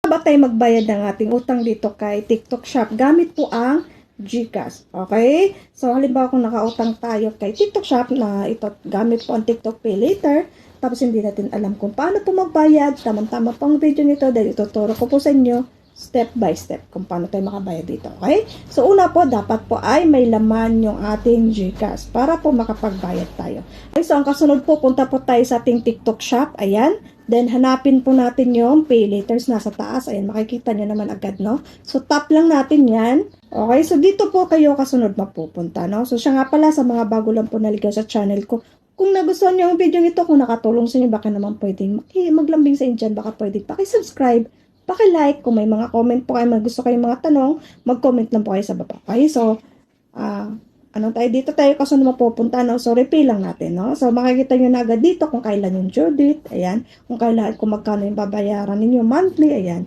Ba tayo magbayad ng ating utang dito kay TikTok Shop gamit po ang GCash. Okay? So, halimbawa kung nakautang tayo kay TikTok Shop na ito gamit po ang TikTok Pay Later, tapos hindi natin alam kung paano po magbayad, tamang-tama po ang video nito dahil ituturo ko po sa inyo step by step kung paano tayo makabayad dito. Okay? So, una po, dapat po ay may laman yung ating GCash para po makapagbayad tayo. Okay, so, ang kasunod po, punta po tayo sa ating TikTok Shop. Ayan. Then, hanapin po natin yung Pay Laters nasa taas. Ayan, makikita nyo naman agad, no? So, tap lang natin yan. Okay, so dito po kayo kasunod mapupunta, no? So, siya nga pala sa mga bago lang po naligaw sa channel ko. Kung nagustuhan nyo ang video ito, kung nakatulong sa inyo, baka naman pwedeng maglambing sa inyo dyan, baka pwedeng pakisubscribe, paki-like. Kung may mga comment po kayo, gusto kayong mga tanong, mag-comment lang po kayo sa baba. Okay, so, ano tayo dito tayo kasunod mapupunta, no? So, refill lang natin, no? So, makikita nyo na agad dito kung kailan yung due date, ayan. Kung kailan, kung magkano yung babayaran ninyo monthly, ayan.